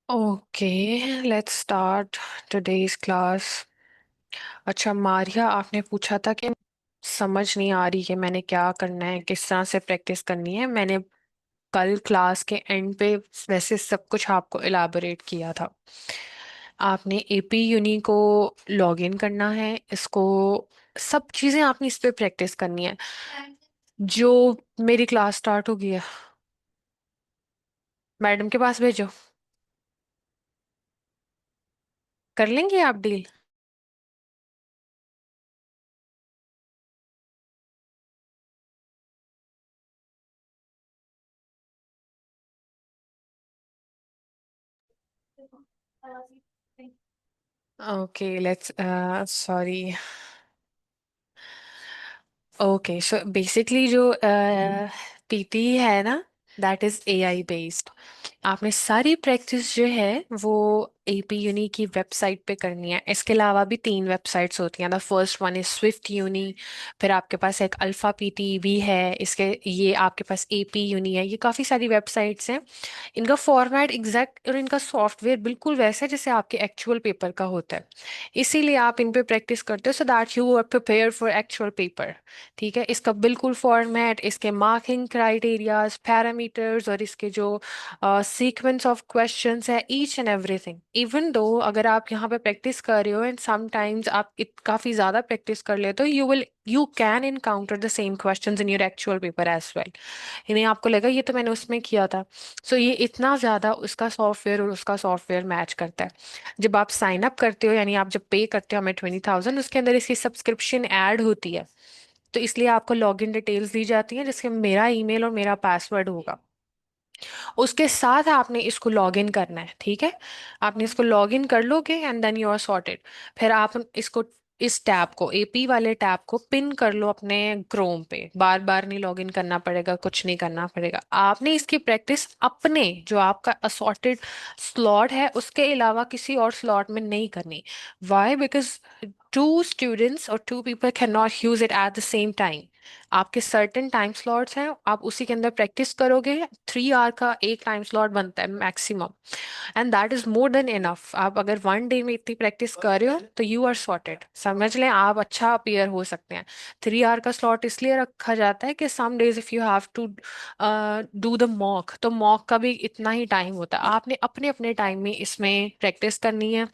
Okay, let's start today's class. अच्छा मारिया, आपने पूछा था कि समझ नहीं आ रही है मैंने क्या करना है, किस तरह से प्रैक्टिस करनी है। मैंने कल क्लास के एंड पे वैसे सब कुछ आपको इलाबोरेट किया था। आपने एपी यूनी को लॉग इन करना है, इसको सब चीज़ें आपने इस पे प्रैक्टिस करनी है। जो मेरी क्लास स्टार्ट होगी है, मैडम के पास भेजो, कर लेंगे आप deal. Okay let's sorry. Okay so basically जो पीटी है ना, दैट इज एआई बेस्ड। आपने सारी प्रैक्टिस जो है वो एपी यूनी की वेबसाइट पे करनी है। इसके अलावा भी तीन वेबसाइट्स होती हैं। The first one is Swift Uni, फिर आपके पास एक अल्फा पीटी भी है, इसके ये आपके पास एपी यूनी है। ये काफ़ी सारी वेबसाइट्स हैं। इनका फॉर्मेट एग्जैक्ट और इनका सॉफ्टवेयर बिल्कुल वैसा है जैसे आपके एक्चुअल पेपर का होता है। इसीलिए आप इन पे प्रैक्टिस करते हो so that you are prepare for actual paper. ठीक है, इसका बिल्कुल फॉर्मेट, इसके मार्किंग क्राइटेरियाज, पैरामीटर्स और इसके जो सीक्वेंस ऑफ क्वेश्चंस है, each and everything. Even though अगर आप यहाँ पे प्रैक्टिस कर रहे हो एंड समटाइम्स आप काफ़ी ज़्यादा प्रैक्टिस कर लेते हो, you can encounter the same questions in your actual paper as well. इन्हें आपको लगा ये तो मैंने उसमें किया था। सो ये इतना ज़्यादा उसका सॉफ्टवेयर और उसका सॉफ्टवेयर मैच करता है। जब आप साइन अप करते हो, यानी आप जब पे करते हो हमें 20,000, उसके अंदर इसकी सब्सक्रिप्शन ऐड होती है। तो इसलिए आपको लॉगिन डिटेल्स दी जाती हैं जिसके मेरा ईमेल और मेरा पासवर्ड होगा। उसके साथ आपने इसको लॉगिन करना है। ठीक है, आपने इसको लॉगिन कर लोगे and then you are sorted. फिर आप इसको, इस टैब को, एपी वाले टैब को पिन कर लो अपने क्रोम पे। बार बार नहीं लॉगिन करना पड़ेगा, कुछ नहीं करना पड़ेगा। आपने इसकी प्रैक्टिस अपने जो आपका असॉर्टेड स्लॉट है उसके अलावा किसी और स्लॉट में नहीं करनी। वाई? बिकॉज टू स्टूडेंट्स और two people can not use it at the same time. आपके सर्टेन टाइम स्लॉट्स हैं, आप उसी के अंदर प्रैक्टिस करोगे। 3 आवर का एक टाइम स्लॉट बनता है maximum, and that is more than enough. आप अगर 1 डे में इतनी प्रैक्टिस कर रहे हो तो यू आर सॉर्टेड, समझ लें, आप अच्छा अपीयर हो सकते हैं। 3 आवर का स्लॉट इसलिए रखा जाता है कि some days if you have to do the mock, तो मॉक का भी इतना ही टाइम होता है। आपने अपने अपने टाइम में इसमें प्रैक्टिस करनी है।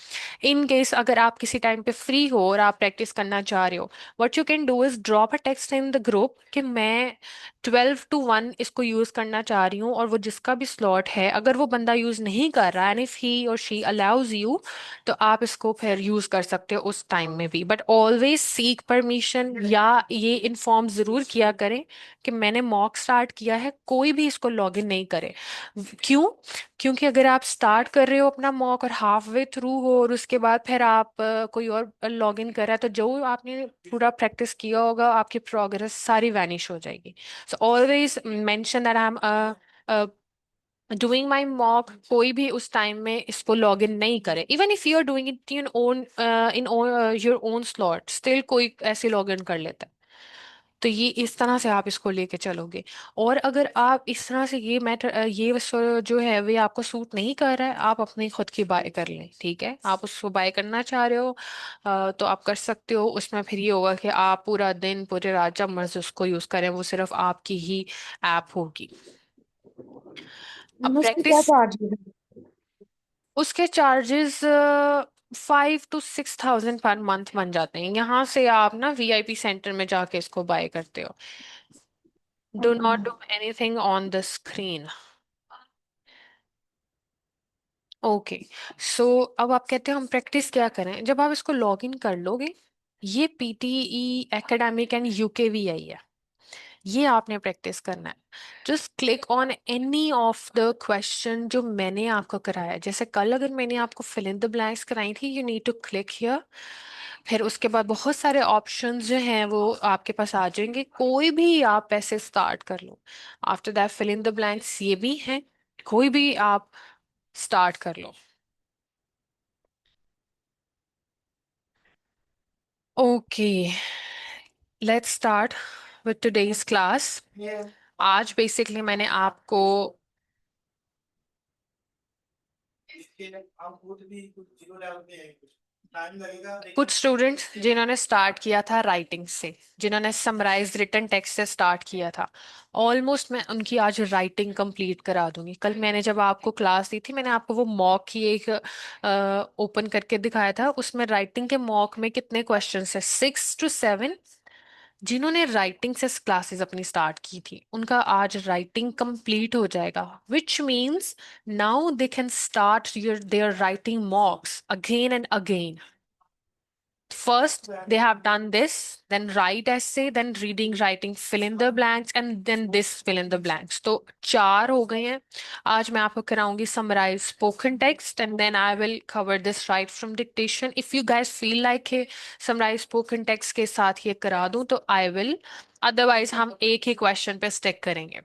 इन केस अगर आप किसी टाइम पे फ्री हो और आप प्रैक्टिस करना चाह रहे हो, what you can do is drop a text in the group कि मैं 12 to 1 इसको यूज करना चाह रही हूँ। और वो जिसका भी स्लॉट है, अगर वो बंदा यूज नहीं कर रहा एंड इफ ही और शी अलाउज यू, तो आप इसको फिर यूज कर सकते हो उस टाइम में भी। बट ऑलवेज सीक परमिशन, या ये इन्फॉर्म जरूर किया करें कि मैंने मॉक स्टार्ट किया है, कोई भी इसको लॉग इन नहीं करे। क्यों? क्योंकि अगर आप स्टार्ट कर रहे हो अपना मॉक और हाफ वे थ्रू हो और उसके बाद फिर आप कोई और लॉग इन कर रहा है, तो जो आपने पूरा प्रैक्टिस किया होगा आपकी प्रोग्रेस सारी वैनिश हो जाएगी। So always mention that I am doing my mock. कोई भी उस टाइम में इसको लॉग इन नहीं करे। Even if you are doing it in own in your own slot, still कोई ऐसे लॉग इन कर लेता है। तो ये इस तरह से आप इसको लेके चलोगे। और अगर आप इस तरह से ये जो है वे आपको सूट नहीं कर रहा है, आप अपनी खुद की बाय कर लें। ठीक है, आप उसको बाय करना चाह रहे हो तो आप कर सकते हो। उसमें फिर ये होगा कि आप पूरा दिन पूरे रात जब मर्जी उसको यूज करें, वो सिर्फ आपकी ही ऐप होगी। अब उसके क्या प्रैक्टिस, चार्जेस है? उसके charges 5 to 6 thousand per month बन जाते हैं। यहाँ से आप ना वीआईपी सेंटर में जाके इसको बाय करते हो। Do okay. Not do anything on the screen. Okay, so अब आप कहते हो हम प्रैक्टिस क्या करें। जब आप इसको लॉग इन कर लोगे, ये पीटीई एकेडमिक एंड यूकेवीआई है, ये आपने प्रैक्टिस करना है। Just click on any of the question जो मैंने आपको कराया है। जैसे कल अगर मैंने आपको फिल इन द ब्लैंक्स कराई थी, you need to click here. फिर उसके बाद बहुत सारे ऑप्शंस जो हैं वो आपके पास आ जाएंगे, कोई भी आप ऐसे स्टार्ट कर लो। After that fill in the blanks ये भी हैं, कोई भी आप स्टार्ट कर लो। Okay, let's start with today's class. आज बेसिकली मैंने आपको कुछ स्टूडेंट्स जिन्होंने स्टार्ट किया था राइटिंग से, जिन्होंने समराइज रिटन टेक्स्ट से स्टार्ट किया था, ऑलमोस्ट मैं उनकी आज राइटिंग कंप्लीट करा दूंगी। कल मैंने जब आपको क्लास दी थी, मैंने आपको वो मॉक ही एक ओपन करके दिखाया था। उसमें राइटिंग के मॉक में कितने क्वेश्चंस है, 6 to 7। जिन्होंने राइटिंग से क्लासेस अपनी स्टार्ट की थी, उनका आज राइटिंग कंप्लीट हो जाएगा, which means now they can start your there writing मॉक्स again and again. First, they have done this, then write essay, then reading, writing, fill in the blanks, and then this fill in the blanks. तो 4 हो गए हैं। आज मैं आपको कराऊंगी summarize spoken text, and then I will cover this right from dictation. If you guys feel like है summarize spoken text के साथ ये करा दूं तो I will, otherwise हम एक ही क्वेश्चन पे स्टिक करेंगे।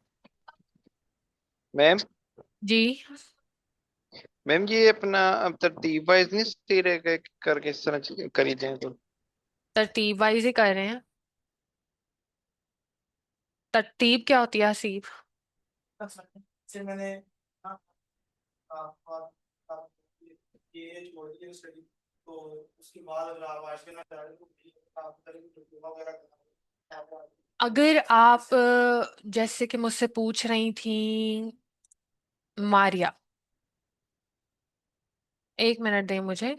मैम जी, मैम ये अपना अब तरतीब वाइज नहीं सही रहेगा करके इस तरह करी जाए तो। तरतीब वाइज ही कर रहे हैं। तरतीब क्या होती है हसीब? अगर आप जैसे कि मुझसे पूछ रही थी मारिया, एक मिनट दें मुझे।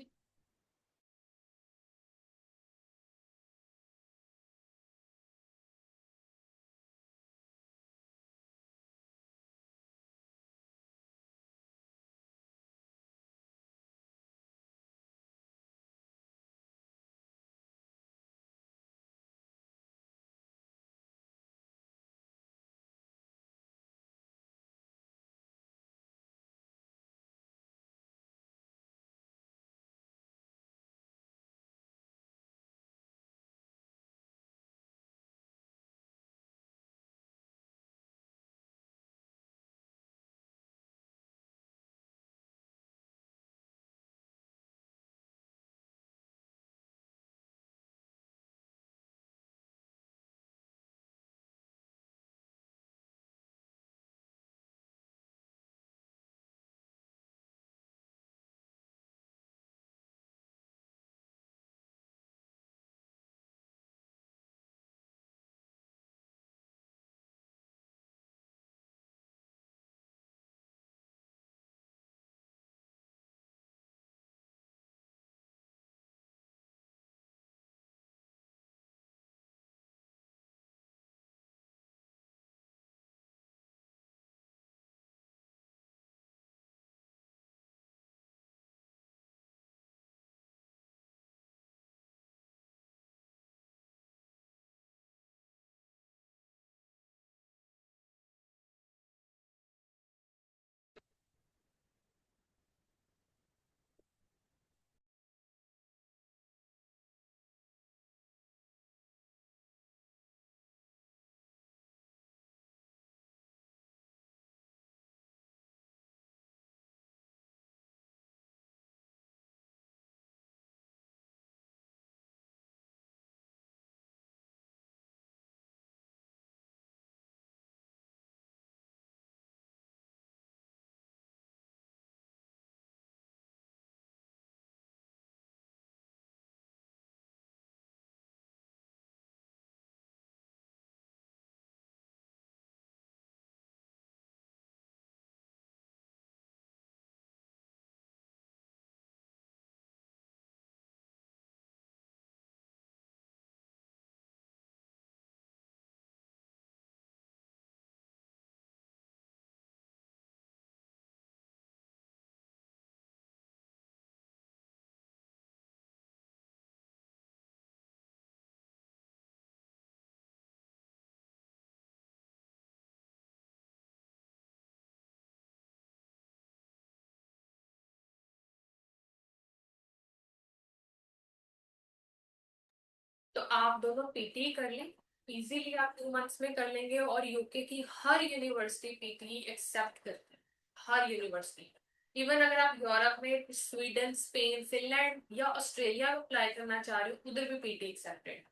तो आप दोनों पीटी कर लें, इजीली आप 2 मंथ्स में कर लेंगे। और यूके की हर यूनिवर्सिटी पीटी एक्सेप्ट करती है, हर यूनिवर्सिटी। इवन अगर आप यूरोप में स्वीडन, स्पेन, फिनलैंड या ऑस्ट्रेलिया अप्लाई करना चाह रहे हो, उधर भी पीटी एक्सेप्टेड।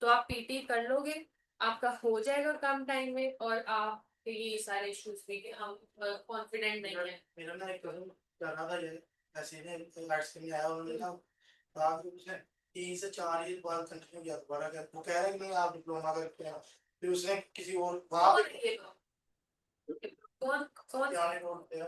तो आप पीटी कर लोगे, आपका हो जाएगा कम टाइम में। और आप ये सारे इश्यूज भी कि हम कॉन्फिडेंट नहीं है। कर रहा था ये, ऐसे ही लाइट्स के लिए आया, उन्होंने कहा रात को उसने 3 से 4 ईयर बाद कंटिन्यू किया दोबारा कर, वो कह रहे हैं कि नहीं आप डिप्लोमा करके आए। फिर उसने किसी और वहाँ कौन है ये लोग? कौन कौन जाने को दिया,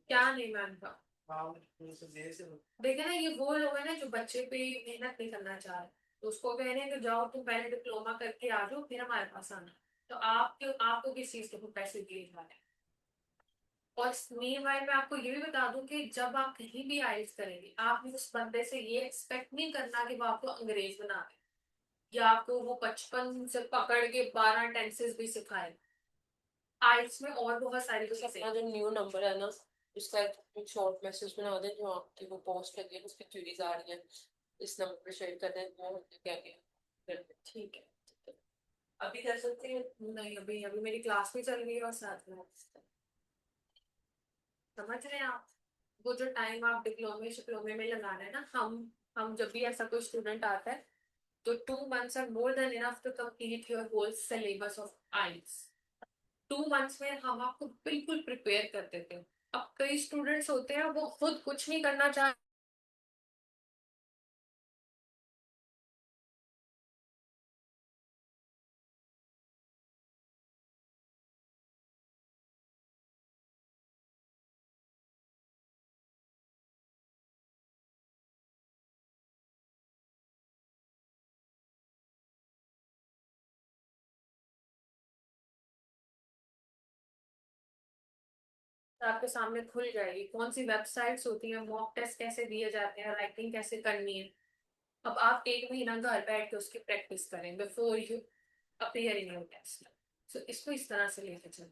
क्या नहीं मानता? हाँ से देर से देखे ना, ये वो लोग हैं ना जो बच्चे पे मेहनत नहीं करना चाह रहे, तो उसको कह रहे हैं कि जाओ तुम पहले डिप्लोमा करके आ जाओ फिर हमारे पास आना। तो आपको किस चीज के पैसे दिए जा रहे हैं? और मीनवाइल मैं आपको ये भी बता दूं कि जब आप कहीं भी आइल्स करेंगे, आप उस बंदे से ये एक्सपेक्ट नहीं करना कि वो आपको अंग्रेज बना दे या आपको वो 55 से पकड़ के 12 टेंसेस भी सिखाए। आइल्स में और बहुत सारी चीजें अपना जो न्यू नंबर है ना, उसका एक शॉर्ट मैसेज बना दे, जो आपकी वो पोस्ट लगी है उस पर क्यूरीज आ रही है, इस नंबर पे शेयर कर दें, वो क्या क्या ठीक है। अभी कर सकते हैं। नहीं, अभी अभी मेरी क्लास भी चल रही है और साथ में, समझ रहे हैं आप? वो जो टाइम आप डिप्लोमे शिप्लोमे में लगाना है ना, हम जब भी ऐसा कोई स्टूडेंट आता है तो 2 months are more than enough to complete your whole syllabus of IELTS. 2 months में हम आपको बिल्कुल प्रिपेयर कर देते हैं। अब कई स्टूडेंट्स होते हैं वो खुद कुछ नहीं करना चाहते। आपके सामने खुल जाएगी कौन सी वेबसाइट्स होती हैं, मॉक टेस्ट कैसे दिए जाते हैं, राइटिंग कैसे करनी है। अब आप 1 महीना घर बैठ के उसकी प्रैक्टिस करें before you appear in your test. So इसको इस तरह से लेके चलें,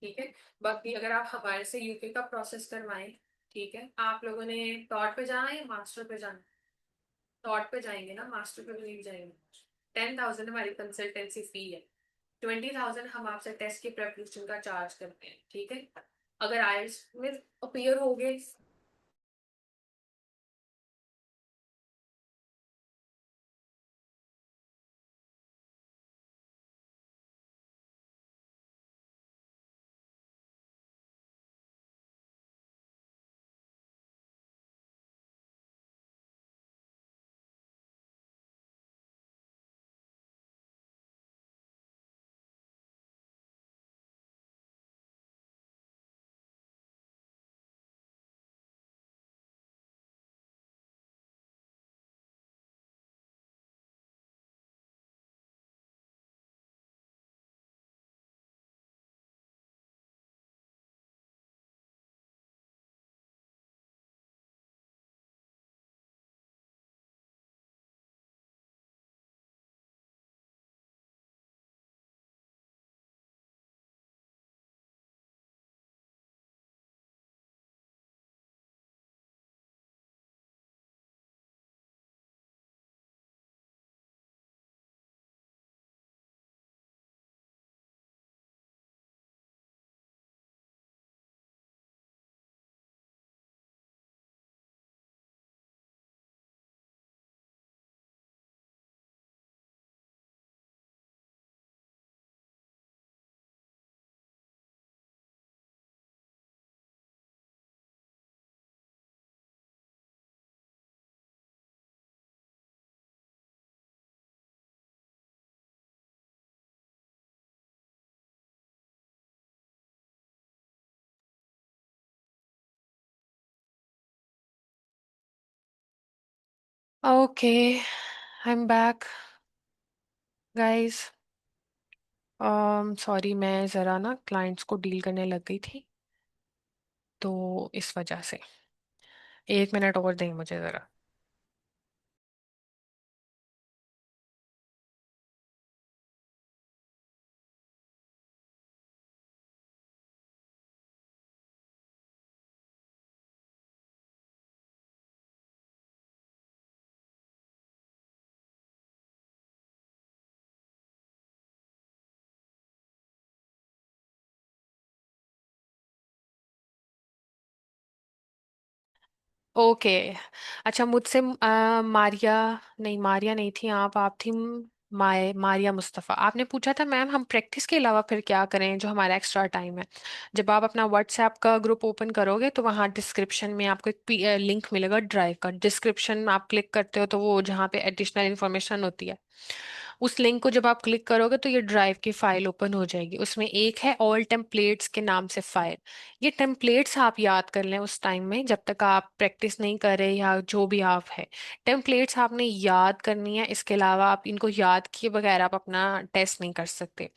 ठीक है? बाकी अगर आप हमारे से यूके का प्रोसेस करवाएं, ठीक है, आप लोगों ने टॉट पे जाना है या मास्टर पे जाना है? टॉट पे जाएंगे ना, मास्टर पे भी नहीं जाएंगे। 10,000 हमारी कंसल्टेंसी फी है। 20,000 हम आपसे टेस्ट की प्रेपरेशन का चार्ज करते हैं, ठीक है? अगर आइल्स में अपीयर हो गए। Okay, I am back guys. Sorry, मैं ज़रा ना क्लाइंट्स को डील करने लग गई थी, तो इस वजह से 1 मिनट और दें मुझे ज़रा। ओके। अच्छा, मुझसे मारिया नहीं, मारिया नहीं थी आप थी मारिया मुस्तफ़ा, आपने पूछा था मैम हम प्रैक्टिस के अलावा फिर क्या करें जो हमारा एक्स्ट्रा टाइम है। जब आप अपना व्हाट्सएप का ग्रुप ओपन करोगे तो वहाँ डिस्क्रिप्शन में आपको एक लिंक मिलेगा ड्राइव का। डिस्क्रिप्शन में आप क्लिक करते हो तो वो जहाँ पे एडिशनल इन्फॉर्मेशन होती है, उस लिंक को जब आप क्लिक करोगे तो ये ड्राइव की फाइल ओपन हो जाएगी। उसमें एक है ऑल टेम्पलेट्स के नाम से फाइल। ये टेम्पलेट्स आप याद कर लें उस टाइम में जब तक आप प्रैक्टिस नहीं कर रहे या जो भी आप है। टेम्पलेट्स आपने याद करनी है, इसके अलावा आप इनको याद किए बगैर आप अपना टेस्ट नहीं कर सकते।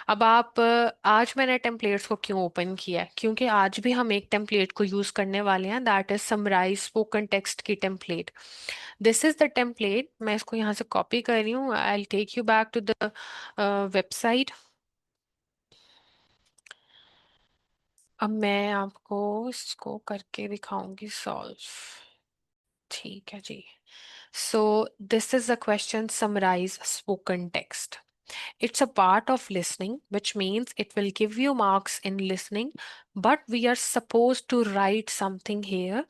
अब आप आज मैंने टेम्पलेट्स को क्यों ओपन किया है, क्योंकि आज भी हम एक टेम्पलेट को यूज करने वाले हैं, that is summarize spoken text की template. This is the template. मैं इसको यहाँ से कॉपी कर रही हूँ। I take you back to the website. अब मैं आपको इसको करके दिखाऊंगी सॉल्व। ठीक है जी। So this is the question summarize spoken text. It's a part of listening, which means it will give you marks in listening, but we are supposed to write something here.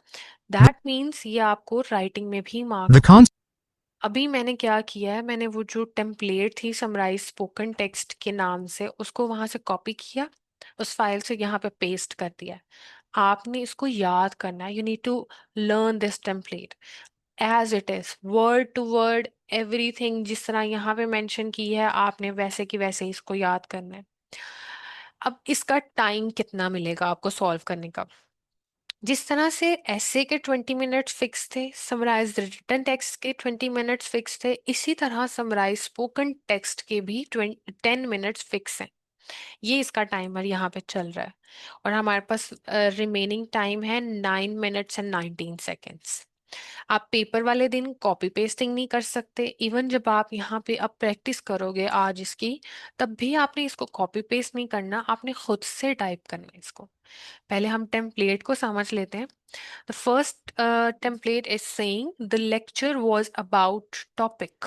That means ये आपको writing में भी The marks. concept अभी मैंने क्या किया है, मैंने वो जो टेम्पलेट थी समराइज स्पोकन टेक्स्ट के नाम से, उसको वहां से कॉपी किया, उस फाइल से यहाँ पे पेस्ट कर दिया है। आपने इसको याद करना है। You need to learn this template as it is, word to word, everything जिस तरह यहाँ पे मेंशन की है आपने वैसे की वैसे ही इसको याद करना है। अब इसका टाइम कितना मिलेगा आपको सॉल्व करने का? जिस तरह से ऐसे के 20 मिनट्स फिक्स थे, समराइज रिटन टेक्स्ट के 20 मिनट्स फिक्स थे, इसी तरह समराइज स्पोकन टेक्स्ट के भी 10 मिनट्स फिक्स हैं। ये इसका टाइमर यहाँ पे चल रहा है और हमारे पास रिमेनिंग टाइम है 9 मिनट्स एंड 19 सेकेंड्स। आप पेपर वाले दिन कॉपी पेस्टिंग नहीं कर सकते। इवन जब आप यहाँ पे अब प्रैक्टिस करोगे आज इसकी, तब भी आपने इसको कॉपी पेस्ट नहीं करना, आपने खुद से टाइप करना है इसको। पहले हम टेम्पलेट को समझ लेते हैं। The first template is saying the lecture was about topic.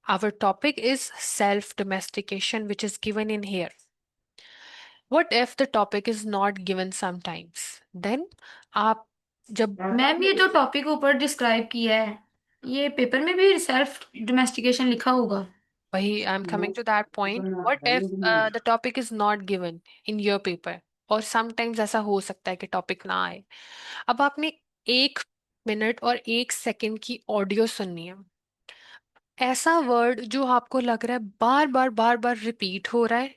Our topic is self-domestication, which is given in here. What if the topic is not given sometimes? Then आप जब मैम ये जो टॉपिक ऊपर describe किया है ये paper में भी सेल्फ डोमेस्टिकेशन लिखा होगा? वही I am coming to that point, what if the topic is not given in your paper, और समटाइम्स ऐसा हो सकता है कि टॉपिक ना आए। अब आपने 1 मिनट और 1 सेकंड की ऑडियो सुननी है। ऐसा वर्ड जो आपको लग रहा है बार बार बार बार रिपीट हो रहा है,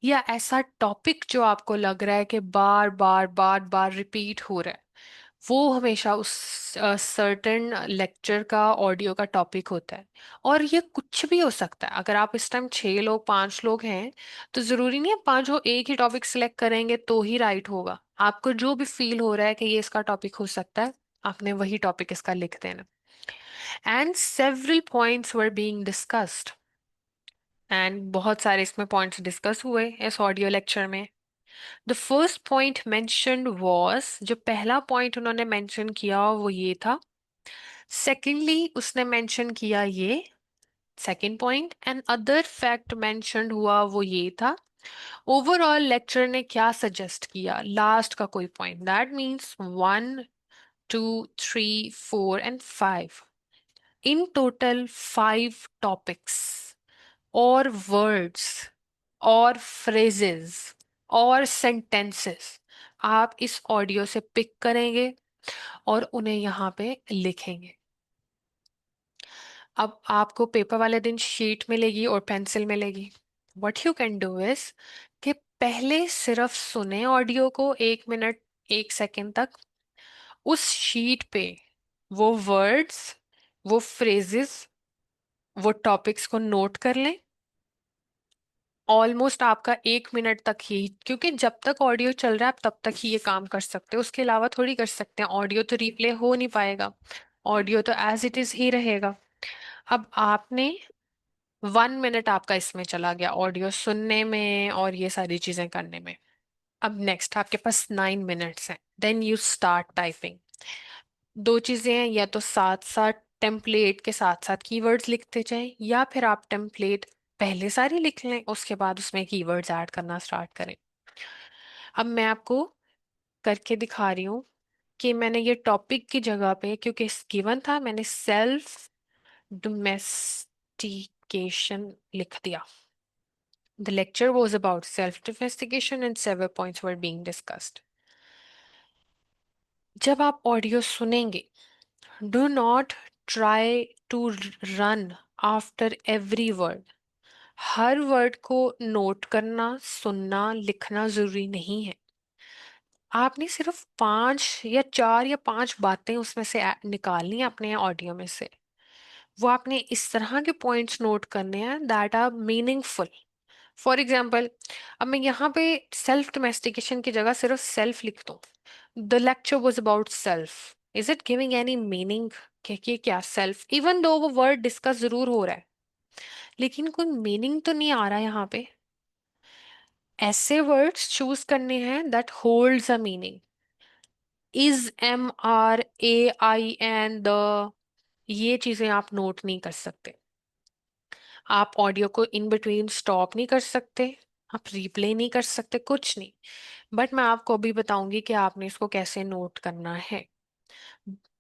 या ऐसा टॉपिक जो आपको लग रहा है कि बार बार बार बार रिपीट हो रहा है, वो हमेशा उस सर्टेन लेक्चर का ऑडियो का टॉपिक होता है। और ये कुछ भी हो सकता है। अगर आप इस टाइम 6 लोग 5 लोग हैं तो जरूरी नहीं है पांचों एक ही टॉपिक सिलेक्ट करेंगे तो ही राइट होगा। आपको जो भी फील हो रहा है कि ये इसका टॉपिक हो सकता है, आपने वही टॉपिक इसका लिख देना। And several points were being discussed, and बहुत सारे इसमें पॉइंट्स डिस्कस हुए इस ऑडियो लेक्चर में। The first point mentioned was, जो पहला पॉइंट उन्होंने मेंशन किया वो ये था। सेकेंडली उसने मेंशन किया ये second point, and other fact mentioned हुआ वो ये था। ओवरऑल लेक्चर ने क्या सजेस्ट किया, लास्ट का कोई point, that means 1 2 3 4 and 5, in total 5 topics और वर्ड्स और फ्रेजेस और सेंटेंसेस आप इस ऑडियो से पिक करेंगे और उन्हें यहाँ पे लिखेंगे। अब आपको पेपर वाले दिन शीट मिलेगी और पेंसिल मिलेगी। What you can do is कि पहले सिर्फ सुने ऑडियो को 1 मिनट 1 सेकंड तक, उस शीट पे वो वर्ड्स, वो फ्रेजेस, वो टॉपिक्स को नोट कर लें। ऑलमोस्ट आपका 1 मिनट तक ही, क्योंकि जब तक ऑडियो चल रहा है आप तब तक ही ये काम कर सकते हो, उसके अलावा थोड़ी कर सकते हैं। ऑडियो तो रिप्ले हो नहीं पाएगा, ऑडियो तो एज इट इज ही रहेगा। अब आपने 1 मिनट आपका इसमें चला गया ऑडियो सुनने में और ये सारी चीजें करने में। अब नेक्स्ट आपके पास 9 मिनट्स हैं, देन यू स्टार्ट टाइपिंग। दो चीजें हैं, या तो साथ साथ टेम्पलेट के साथ साथ कीवर्ड्स लिखते जाएं, या फिर आप टेम्पलेट पहले सारी लिख लें उसके बाद उसमें कीवर्ड्स ऐड करना स्टार्ट करें। अब मैं आपको करके दिखा रही हूँ कि मैंने ये टॉपिक की जगह पे, क्योंकि गिवन था, मैंने सेल्फ डोमेस्टिकेशन domestication लिख दिया. The lecture was about self-domestication and several points were being discussed. जब आप ऑडियो सुनेंगे, do not try to run after every word. Her word को नोट करना, सुनना, लिखना जरूरी नहीं है. आपने सिर्फ 5 या 4 या 5 बातें उसमें से निकालनी है अपने ऑडियो में से. वो आपने इस तरह के पॉइंट्स नोट करने हैं that are meaningful. For example, अब मैं यहाँ पे सेल्फ डोमेस्टिकेशन की जगह सिर्फ सेल्फ लिख दूँ. The lecture was about self. Is it giving any meaning कि क्या सेल्फ, इवन दो वो वर्ड डिस्कस जरूर हो रहा है, लेकिन कोई मीनिंग तो नहीं आ रहा यहाँ पे. ऐसे वर्ड्स चूज करने हैं that holds a meaning. Is, am, are, a, I, an, the, ये चीजें आप नोट नहीं कर सकते. आप ऑडियो को इन बिटवीन स्टॉप नहीं कर सकते, आप रिप्ले नहीं कर सकते, कुछ नहीं. बट मैं आपको अभी बताऊंगी कि आपने इसको कैसे नोट करना है.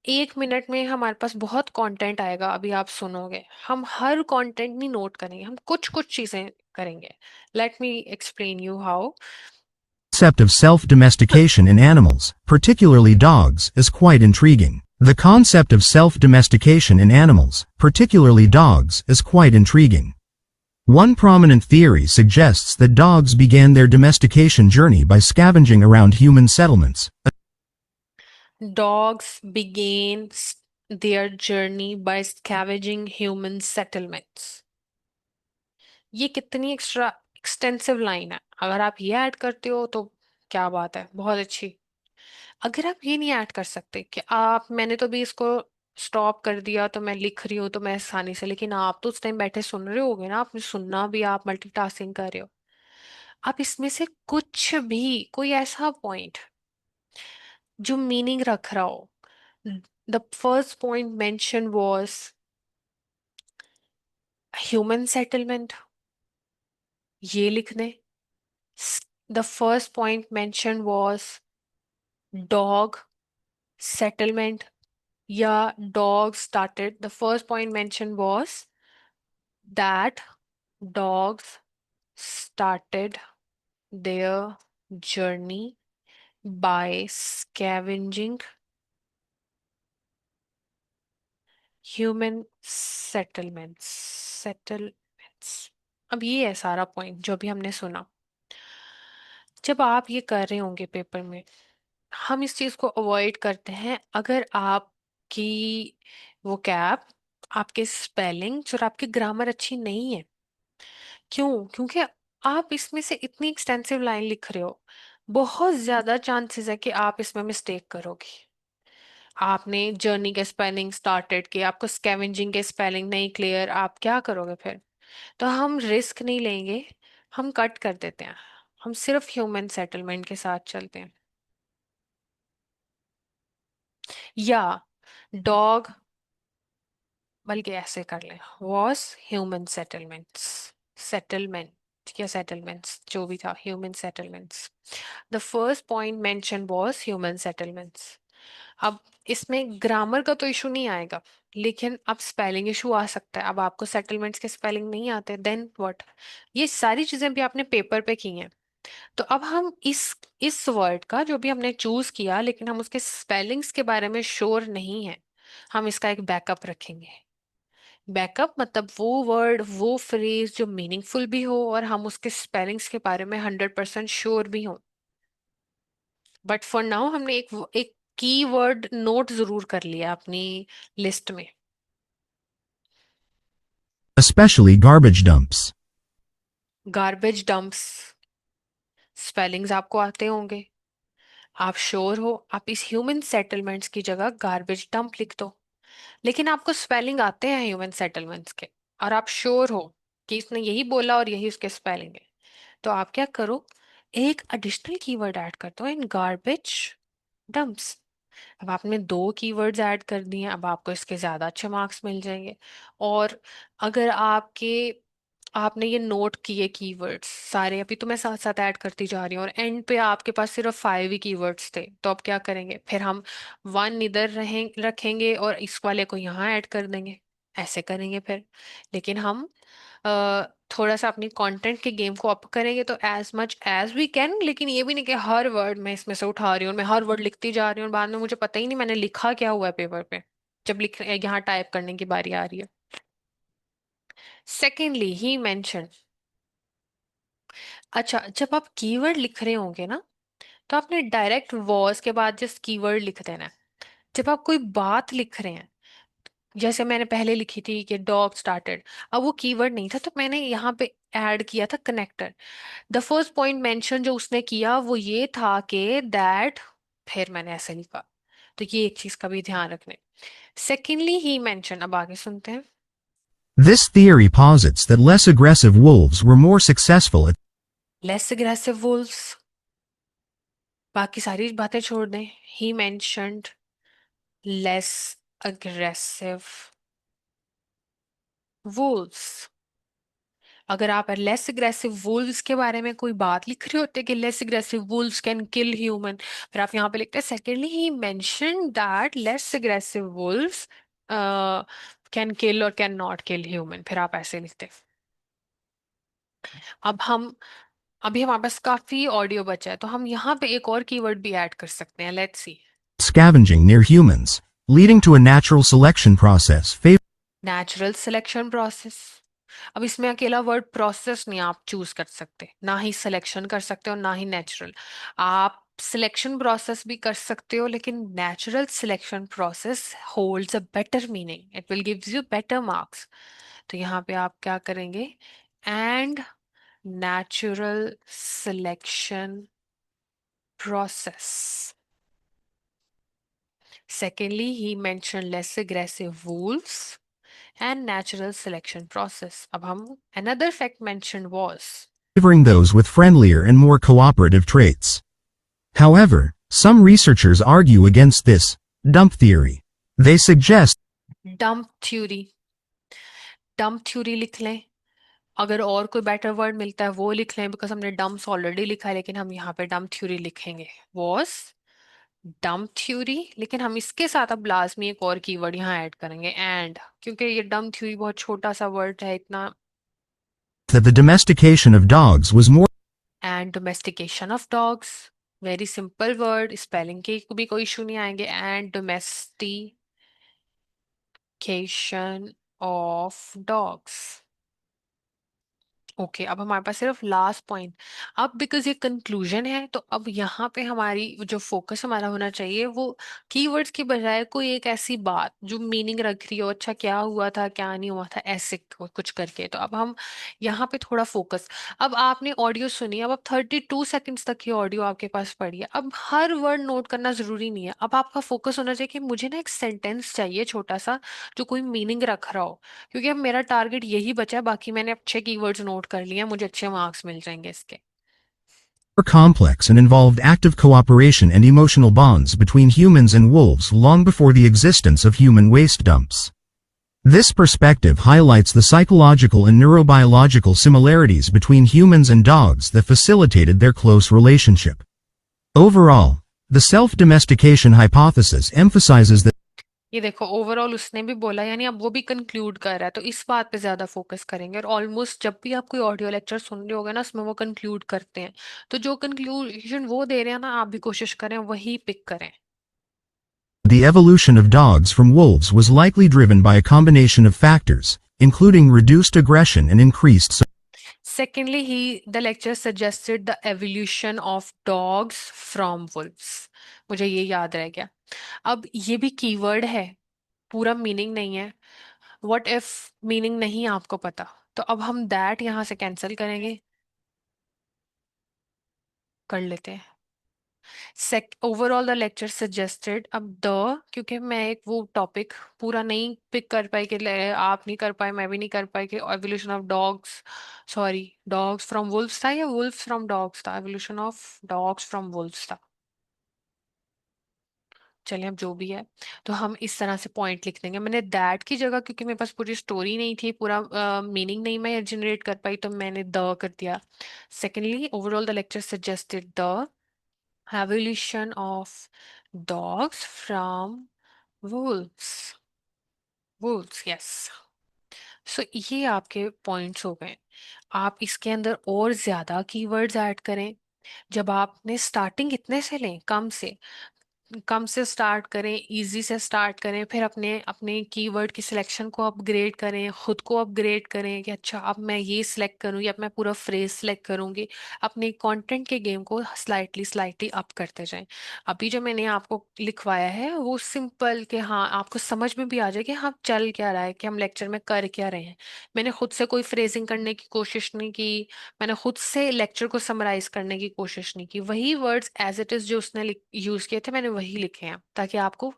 1 मिनट में हमारे पास बहुत कंटेंट आएगा, अभी आप सुनोगे. हम हर कंटेंट नहीं नोट करेंगे, हम कुछ कुछ चीजें करेंगे. Let me explain you how. concept of self-domestication in animals, particularly dogs, is quite intriguing. The concept of self-domestication in animals, particularly dogs, is quite intriguing. One prominent theory suggests that dogs began their domestication journey by scavenging around human settlements. Dogs began their journey by scavenging human settlements. ये कितनी extensive line है. अगर आप ये add करते हो तो क्या बात है, बहुत अच्छी. अगर आप ये नहीं ऐड कर सकते कि आप, मैंने तो भी इसको स्टॉप कर दिया तो मैं लिख रही हूँ तो मैं आसानी से, लेकिन आप तो उस टाइम बैठे सुन रहे होगे ना, आपने सुनना भी, आप मल्टीटास्किंग कर रहे हो. आप इसमें से कुछ भी, कोई ऐसा पॉइंट जो मीनिंग रख रहा हो. The first point mention was human settlement, ये लिख दें. The first point mention was dog settlement, या dog started, the first point mentioned was that dogs started their journey by scavenging human settlements. अब ये है सारा पॉइंट जो भी हमने सुना. जब आप ये कर रहे होंगे पेपर में, हम इस चीज को अवॉइड करते हैं. अगर आपकी वो कैप, आपके स्पेलिंग्स और आपकी ग्रामर अच्छी नहीं है, क्यों? क्योंकि आप इसमें से इतनी एक्सटेंसिव लाइन लिख रहे हो, बहुत ज्यादा चांसेस है कि आप इसमें मिस्टेक करोगे. आपने जर्नी के स्पेलिंग स्टार्टेड किए, आपको स्कैवेंजिंग के स्पेलिंग नहीं क्लियर, आप क्या करोगे फिर? तो हम रिस्क नहीं लेंगे, हम कट कर देते हैं, हम सिर्फ ह्यूमन सेटलमेंट के साथ चलते हैं. या डॉग, बल्कि ऐसे कर लें, वॉज ह्यूमन सेटलमेंट्स, सेटलमेंट या सेटलमेंट्स, जो भी था, human settlements. The first point mention was human settlements. अब इसमें ग्रामर का तो इशू नहीं आएगा, लेकिन अब स्पेलिंग इशू आ सकता है. अब आपको सेटलमेंट्स के स्पेलिंग नहीं आते, देन व्हाट? ये सारी चीजें भी आपने पेपर पे की हैं. तो अब हम इस वर्ड का जो भी हमने चूज किया, लेकिन हम उसके स्पेलिंग्स के बारे में श्योर नहीं है, हम इसका एक बैकअप रखेंगे. बैकअप मतलब वो वर्ड, वो फ्रेज जो मीनिंगफुल भी हो और हम उसके स्पेलिंग्स के बारे में 100% श्योर भी हो. बट फॉर नाउ हमने एक की वर्ड नोट जरूर कर लिया अपनी लिस्ट में. Especially garbage dumps. Garbage dumps, spellings आपको आते होंगे, आप श्योर हो, आप इस ह्यूमन सेटलमेंट्स की जगह गार्बेज डंप लिख दो. लेकिन आपको स्पेलिंग आते हैं ह्यूमन सेटलमेंट्स के, और आप श्योर हो कि इसने यही बोला और यही उसके स्पेलिंग है, तो आप क्या करो, एक एडिशनल कीवर्ड ऐड कर दो इन गार्बेज डंप्स. अब आपने 2 कीवर्ड्स ऐड कर दिए हैं, अब आपको इसके ज्यादा अच्छे मार्क्स मिल जाएंगे. और अगर आपने ये नोट किए कीवर्ड्स सारे, अभी तो मैं साथ साथ ऐड करती जा रही हूँ, और एंड पे आपके पास सिर्फ 5 ही कीवर्ड्स थे, तो अब क्या करेंगे फिर? हम 1 इधर रखेंगे और इस वाले को यहाँ ऐड कर देंगे, ऐसे करेंगे फिर। लेकिन हम थोड़ा सा अपनी कंटेंट के गेम को अप करेंगे तो as much as we can, लेकिन ये भी नहीं कि हर वर्ड मैं इसमें से उठा रही हूँ, मैं हर वर्ड लिखती जा रही हूँ, बाद में मुझे पता ही नहीं मैंने लिखा क्या हुआ है पेपर पे जब लिख यहाँ टाइप करने की बारी आ रही है। सेकेंडली ही मेंशन, अच्छा जब आप कीवर्ड लिख रहे होंगे ना तो आपने डायरेक्ट वॉज के बाद जस्ट कीवर्ड लिख देना है। जब आप कोई बात लिख रहे हैं, जैसे मैंने पहले लिखी थी कि डॉग स्टार्टेड, अब वो कीवर्ड नहीं था तो मैंने यहाँ पे ऐड किया था connector. The first point mention जो उसने किया वो ये था कि दैट, फिर मैंने ऐसे लिखा। तो ये एक चीज का भी ध्यान रखने। सेकेंडली ही मेंशन, अब आगे सुनते हैं। This theory posits that less aggressive wolves were more successful at less aggressive Wolves, बाकी सारी बातें छोड़ दें। ही मेंशनड लेस अग्रेसिव वुल्व्स। अगर आप लेस अग्रेसिव वुल्व्स के बारे में कोई बात लिख रहे होते कि less aggressive Wolves can kill human, फिर आप यहाँ पे लिखते हैं secondly he mention that less aggressive Wolves can kill और कैन नॉट किल ह्यूमन, फिर आप ऐसे लिखते। अब हम अभी हमारे पास काफी ऑडियो बचा है तो हम यहाँ पे एक और कीवर्ड भी ऐड कर सकते हैं। Let's see. scavenging near humans, leading to a natural selection process natural selection process. अब इसमें अकेला वर्ड प्रोसेस नहीं आप चूज कर सकते, ना ही सिलेक्शन कर सकते हो ना ही नेचुरल। आप सिलेक्शन प्रोसेस भी कर सकते हो लेकिन natural selection process holds a better meaning, it will gives you better marks. तो यहाँ पे आप क्या करेंगे, and natural selection process. Secondly, he mentioned less aggressive wolves and natural selection process. अब हम another fact mentioned was favoring those with friendlier and more cooperative traits. However, some researchers argue against this dump theory. They suggest dump theory. dump theory लिख लें, अगर और कोई better word मिलता है वो लिख लें, बिकॉज हमने डम्प्स ऑलरेडी लिखा है लेकिन हम यहाँ पे डम्प थ्योरी लिखेंगे। was डम्प थ्योरी, लेकिन हम इसके साथ अब लाजमी एक और कीवर्ड यहाँ ऐड करेंगे एंड, क्योंकि ये डम्प थ्योरी बहुत छोटा सा वर्ड है इतना। that the domestication of dogs was more and domestication of dogs, very simple word, spelling के भी कोई इशू नहीं आएंगे। And domestication of dogs. Okay अब हमारे पास सिर्फ लास्ट पॉइंट। अब बिकॉज ये कंक्लूजन है तो अब यहाँ पे हमारी जो फोकस हमारा होना चाहिए वो कीवर्ड्स की बजाय कोई एक ऐसी बात जो मीनिंग रख रही हो, अच्छा क्या हुआ था क्या नहीं हुआ था, ऐसे कुछ करके। तो अब हम यहाँ पे थोड़ा फोकस, अब आपने ऑडियो सुनी, अब 32 सेकेंड्स तक की ऑडियो आपके पास पड़ी है। अब हर वर्ड नोट करना जरूरी नहीं है, अब आपका फोकस होना चाहिए कि मुझे ना एक सेंटेंस चाहिए छोटा सा जो कोई मीनिंग रख रहा हो, क्योंकि अब मेरा टारगेट यही बचा है, बाकी मैंने अच्छे कीवर्ड्स नोट कर लिए हैं, मुझे अच्छे मार्क्स मिल जाएंगे इसके। complex and involved active cooperation and emotional bonds between humans and wolves long before the existence of human waste dumps. This perspective highlights the psychological and neurobiological similarities between humans and dogs that facilitated their close relationship. Overall, the self-domestication hypothesis emphasizes that ये देखो overall उसने भी बोला, यानी अब वो भी conclude कर रहा है, तो इस बात पे ज्यादा फोकस करेंगे। और ऑलमोस्ट जब भी आप कोई ऑडियो लेक्चर सुन रहे होगे ना उसमें वो कंक्लूड करते हैं, तो जो कंक्लूजन वो दे रहे हैं ना आप भी कोशिश करें वही पिक करें। the evolution of dogs from wolves was likely driven by a combination of factors, including reduced aggression and increased Secondly, the lecturer suggested the evolution of dogs from wolves. मुझे ये याद रह गया। अब ये भी कीवर्ड है, पूरा मीनिंग नहीं है। व्हाट इफ मीनिंग नहीं आपको पता, तो अब हम दैट यहाँ से कैंसिल करेंगे, कर लेते हैं। ओवरऑल द लेक्चर सजेस्टेड, अब द, क्योंकि मैं एक वो टॉपिक पूरा नहीं पिक कर पाई कि आप नहीं कर पाए मैं भी नहीं कर पाई कि evolution of dogs, sorry dogs from Wolves था या वुल्व्स फ्रॉम डॉग्स था, evolution of dogs from Wolves था। चलिए अब जो भी है, तो हम इस तरह से पॉइंट लिख देंगे। मैंने दैट की जगह, क्योंकि मेरे पास पूरी स्टोरी नहीं थी, पूरा मीनिंग नहीं मैं जनरेट कर पाई, तो मैंने द कर दिया। Secondly overall the lecture suggested the evolution of dogs from wolves. Wolves, yes. सो ये आपके पॉइंट्स हो गए। आप इसके अंदर और ज्यादा कीवर्ड्स ऐड करें। जब आपने स्टार्टिंग इतने से लें, कम से स्टार्ट करें, इजी से स्टार्ट करें, फिर अपने अपने कीवर्ड की सिलेक्शन को अपग्रेड करें, खुद को अपग्रेड करें कि अच्छा अब मैं ये सिलेक्ट करूंगी, अब मैं पूरा फ्रेज सिलेक्ट करूंगी। अपने कंटेंट के गेम को स्लाइटली स्लाइटली अप करते जाएं। अभी जो मैंने आपको लिखवाया है वो सिंपल कि हाँ आपको समझ में भी आ जाए कि हाँ चल क्या रहा है, कि हम लेक्चर में कर क्या रहे हैं। मैंने खुद से कोई फ्रेजिंग करने की कोशिश नहीं की, मैंने खुद से लेक्चर को समराइज करने की कोशिश नहीं की। वही वर्ड्स एज इट इज जो उसने यूज किए थे मैंने वही लिखे हैं, ताकि आपको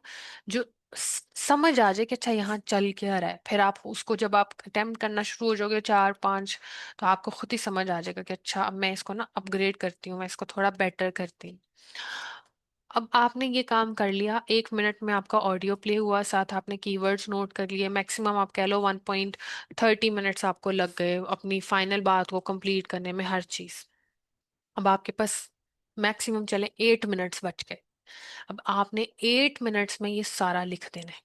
जो समझ आ जाए कि अच्छा यहाँ चल क्या रहा है। फिर आप उसको जब आप अटेम्प्ट करना शुरू हो जाओगे 4 5, तो आपको खुद ही समझ आ जाएगा कि अच्छा अब मैं इसको ना अपग्रेड करती हूँ, मैं इसको थोड़ा बेटर करती हूँ। अब आपने ये काम कर लिया, 1 मिनट में आपका ऑडियो प्ले हुआ, साथ आपने कीवर्ड्स नोट कर लिए, मैक्सिमम आप कह लो 1.30 मिनट्स आपको लग गए अपनी फाइनल बात को कंप्लीट करने में, हर चीज। अब आपके पास मैक्सिमम चले 8 मिनट्स बच गए। अब आपने 8 मिनट्स में ये सारा लिख देना है।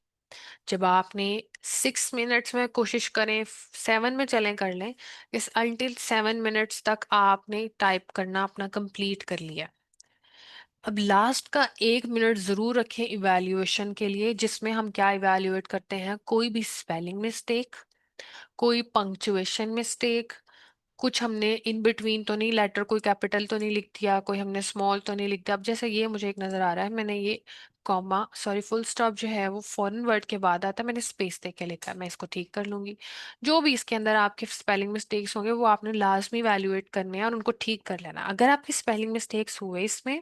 जब आपने 6 मिनट्स में कोशिश करें, 7 में चलें कर लें, इस अल्टिल 7 मिनट्स तक आपने टाइप करना अपना कंप्लीट कर लिया। अब लास्ट का 1 मिनट जरूर रखें इवैल्यूएशन के लिए, जिसमें हम क्या इवैल्यूएट करते हैं, कोई भी स्पेलिंग मिस्टेक, कोई पंक्चुएशन मिस्टेक, कुछ हमने इन बिटवीन तो नहीं, लेटर कोई कैपिटल तो नहीं लिख दिया, कोई हमने स्मॉल तो नहीं लिख दिया। अब जैसे ये मुझे एक नजर आ रहा है, मैंने ये कॉमा सॉरी फुल स्टॉप जो है वो फॉरेन वर्ड के बाद आता है, मैंने स्पेस दे के लिखा है, मैं इसको ठीक कर लूंगी। जो भी इसके अंदर आपके स्पेलिंग मिस्टेक्स होंगे वो आपने लाजमी वैल्यूएट करने हैं और उनको ठीक कर लेना। अगर आपकी स्पेलिंग मिस्टेक्स हुए इसमें,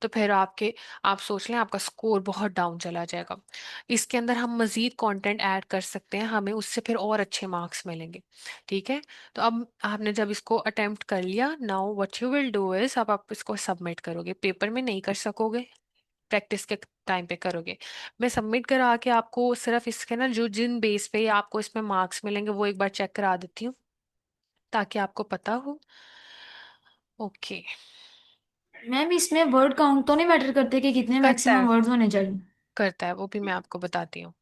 तो फिर आप सोच लें आपका स्कोर बहुत डाउन चला जाएगा। इसके अंदर हम मजीद कंटेंट ऐड कर सकते हैं, हमें उससे फिर और अच्छे मार्क्स मिलेंगे। ठीक है। तो अब आपने जब इसको अटेम्प्ट कर लिया, now what you will do is, अब आप इसको सबमिट करोगे। पेपर में नहीं कर सकोगे, प्रैक्टिस के टाइम पे करोगे। मैं सबमिट करा के आपको सिर्फ इसके ना जो जिन बेस पे आपको इसमें मार्क्स मिलेंगे वो एक बार चेक करा देती हूँ, ताकि आपको पता हो। ओके। मैम इसमें वर्ड काउंट तो नहीं मैटर करते कि कितने करता है, मैक्सिमम वर्ड्स होने चाहिए? करता है, वो भी मैं आपको बताती हूँ।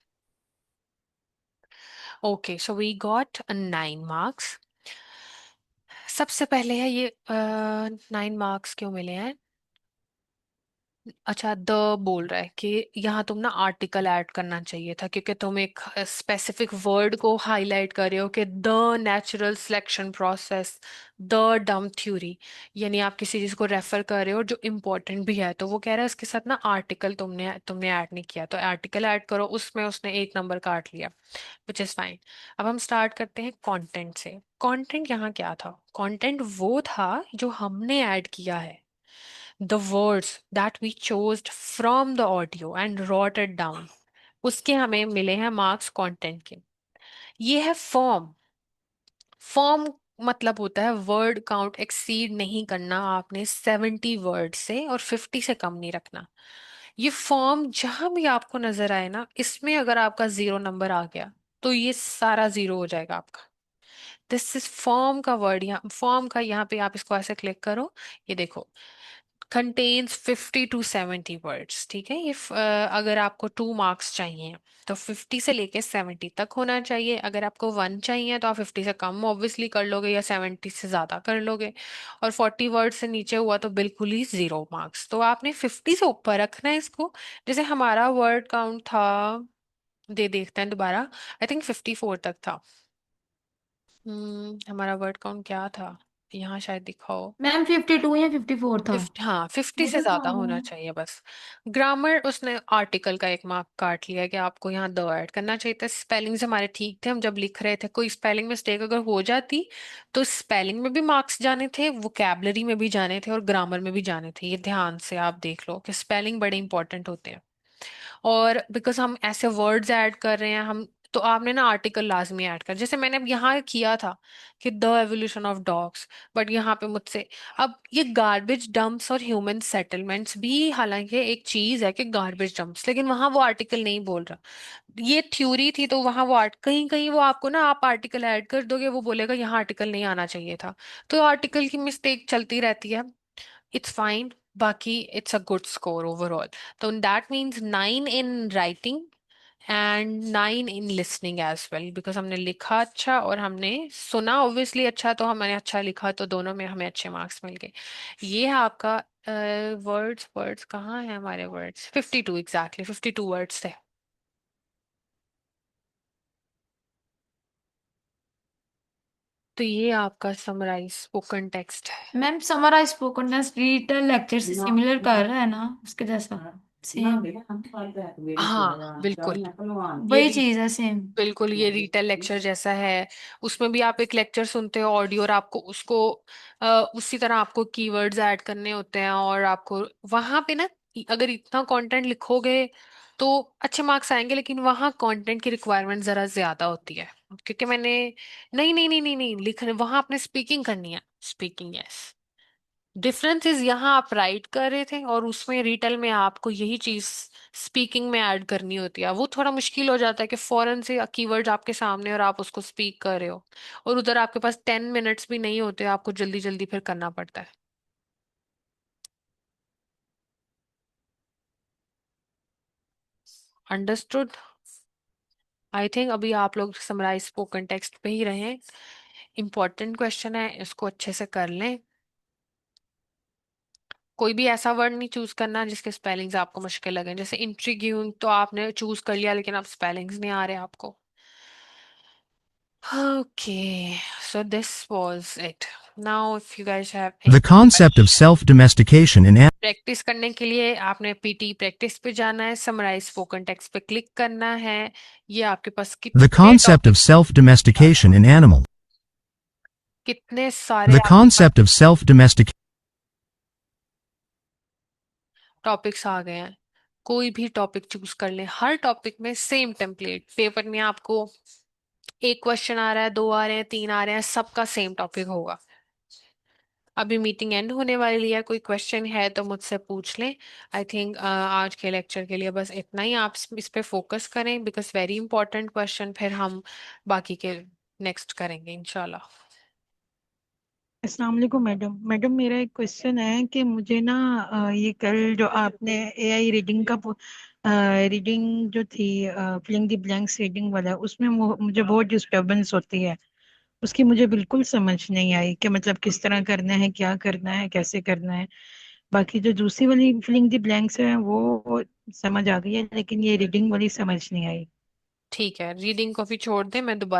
Okay, so we got 9 marks. सबसे पहले है ये 9 मार्क्स क्यों मिले हैं। अच्छा, द बोल रहा है कि यहाँ तुम ना आर्टिकल ऐड करना चाहिए था, क्योंकि तुम एक स्पेसिफिक वर्ड को हाईलाइट कर रहे हो कि the natural selection process, the डम थ्योरी, यानी आप किसी चीज को रेफर कर रहे हो जो इम्पोर्टेंट भी है, तो वो कह रहा है उसके साथ ना आर्टिकल तुमने तुमने ऐड नहीं किया, तो आर्टिकल ऐड करो। उसमें उसने 1 नंबर काट लिया, विच इज फाइन। अब हम स्टार्ट करते हैं कंटेंट से। कंटेंट यहाँ क्या था, कंटेंट वो था जो हमने ऐड किया है, the words that we chose from the audio and wrote it down, उसके हमें मिले हैं मार्क्स कंटेंट के। ये है फॉर्म। फॉर्म मतलब होता है वर्ड काउंट एक्सीड नहीं करना आपने 70 वर्ड से, और 50 से कम नहीं रखना। ये फॉर्म जहां भी आपको नजर आए ना, इसमें अगर आपका 0 नंबर आ गया तो ये सारा 0 हो जाएगा आपका। दिस इज फॉर्म का वर्ड, यहाँ फॉर्म का, यहाँ पे आप इसको ऐसे क्लिक करो, ये देखो, कंटेन्स 50 to 70 वर्ड्स। ठीक है, ये अगर आपको 2 मार्क्स चाहिए तो 50 से लेके 70 तक होना चाहिए। अगर आपको 1 चाहिए तो आप 50 से कम ऑब्वियसली कर लोगे, या 70 से ज्यादा कर लोगे। और 40 वर्ड से नीचे हुआ तो बिल्कुल ही 0 मार्क्स। तो आपने 50 से ऊपर रखना है इसको। जैसे हमारा वर्ड काउंट था, दे देखते हैं दोबारा, आई थिंक 54 तक था। हमारा वर्ड काउंट क्या था, यहाँ शायद दिखाओ। मैम 52 या 54 था। 50, हाँ 50 से मुझे तो ज्यादा होना चाहिए बस। ग्रामर उसने आर्टिकल का 1 मार्क काट लिया कि आपको यहाँ द ऐड करना चाहिए था। स्पेलिंग्स हमारे ठीक थे, हम जब लिख रहे थे, कोई स्पेलिंग मिस्टेक अगर हो जाती तो स्पेलिंग में भी मार्क्स जाने थे, वोकैबलरी में भी जाने थे, और ग्रामर में भी जाने थे। ये ध्यान से आप देख लो कि स्पेलिंग बड़े इंपॉर्टेंट होते हैं। और बिकॉज हम ऐसे वर्ड्स ऐड कर रहे हैं, हम तो आपने ना आर्टिकल लाजमी ऐड कर, जैसे मैंने अब यहाँ किया था कि the evolution of dogs, but यहाँ पे मुझसे अब ये गार्बेज डंप्स और ह्यूमन सेटलमेंट्स भी हालांकि एक चीज है कि गार्बेज डंप्स, लेकिन वहां वो आर्टिकल नहीं बोल रहा। ये थ्योरी थी तो वहां वो आर्ट कहीं कहीं वो आपको ना, आप आर्टिकल ऐड कर दोगे वो बोलेगा यहाँ आर्टिकल नहीं आना चाहिए था। तो आर्टिकल की मिस्टेक चलती रहती है, it's fine. बाकी it's a good score overall. So that means 9 in writing and 9 in listening as well, because हमने लिखा अच्छा और हमने सुना ऑब्वियसली अच्छा, तो हमने अच्छा लिखा, तो दोनों में हमें अच्छे मार्क्स मिल गए। ये है आपका वर्ड्स। वर्ड्स कहाँ है हमारे? वर्ड्स 52, एग्जैक्टली 52 वर्ड्स थे। तो ये आपका समराइज स्पोकन टेक्स्ट है। Ma'am summarise spoken text digital lecture से सिमिलर कर रहा है ना, उसके जैसा सेम हाँ बिल्कुल, ये वही चीज है सेम। बिल्कुल ये रिटेल लेक्चर जैसा है। उसमें भी आप एक लेक्चर सुनते हो ऑडियो, और आपको उसको उसी तरह आपको कीवर्ड्स ऐड करने होते हैं, और आपको वहां पे ना अगर इतना कंटेंट लिखोगे तो अच्छे मार्क्स आएंगे, लेकिन वहाँ कंटेंट की रिक्वायरमेंट जरा ज्यादा होती है, क्योंकि मैंने नहीं नहीं नहीं नहीं नहीं लिख वहां आपने स्पीकिंग करनी है, स्पीकिंग यस। डिफरेंस इज यहाँ आप राइट कर रहे थे, और उसमें रिटेल में आपको यही चीज स्पीकिंग में ऐड करनी होती है। वो थोड़ा मुश्किल हो जाता है कि फौरन से कीवर्ड आपके सामने और आप उसको स्पीक कर रहे हो, और उधर आपके पास 10 मिनट्स भी नहीं होते, आपको जल्दी जल्दी फिर करना पड़ता है। अंडरस्टूड? आई थिंक अभी आप लोग समराइज स्पोकन टेक्स्ट पे ही रहें। इंपॉर्टेंट क्वेश्चन है, इसको अच्छे से कर लें। कोई भी ऐसा वर्ड नहीं चूज करना जिसके स्पेलिंग्स आपको मुश्किल लगे, जैसे इंट्रीग्यूइंग तो आपने चूज कर लिया, लेकिन आप स्पेलिंग्स नहीं आ रहे आपको। Okay, so this was it. Now, if you guys have any The concept of self-domestication in practice करने के लिए आपने पीटी प्रैक्टिस पे जाना है, समराइज स्पोकन टेक्स्ट पे क्लिक करना है। ये आपके पास the कितने concept of self-domestication in animals. कितने सारे The concept of self-domestication topics आ गए हैं। कोई भी टॉपिक चूज कर लें, हर टॉपिक में सेम टेम्पलेट। पेपर में आपको एक क्वेश्चन आ रहा है, दो आ रहे हैं, तीन आ रहे हैं, सबका सेम टॉपिक होगा। अभी मीटिंग एंड होने वाली है, कोई क्वेश्चन है तो मुझसे पूछ लें। आई थिंक आज के लेक्चर के लिए बस इतना ही। आप इस पे फोकस करें, बिकॉज वेरी इंपॉर्टेंट क्वेश्चन, फिर हम बाकी के नेक्स्ट करेंगे इंशाल्लाह। अस्सलाम वालेकुम मैडम। मैडम मेरा एक क्वेश्चन है कि मुझे ना ये कल जो आपने एआई रीडिंग का रीडिंग जो थी, फिलिंग द ब्लैंक्स रीडिंग वाला, उसमें मुझे बहुत डिस्टरबेंस होती है। उसकी मुझे बिल्कुल समझ नहीं आई कि मतलब किस तरह करना है, क्या करना है, कैसे करना है। बाकी जो दूसरी वाली फिलिंग द ब्लैंक्स है वो समझ आ गई है, लेकिन ये रीडिंग वाली समझ नहीं आई। ठीक है, रीडिंग को भी छोड़ दें, मैं दोबारा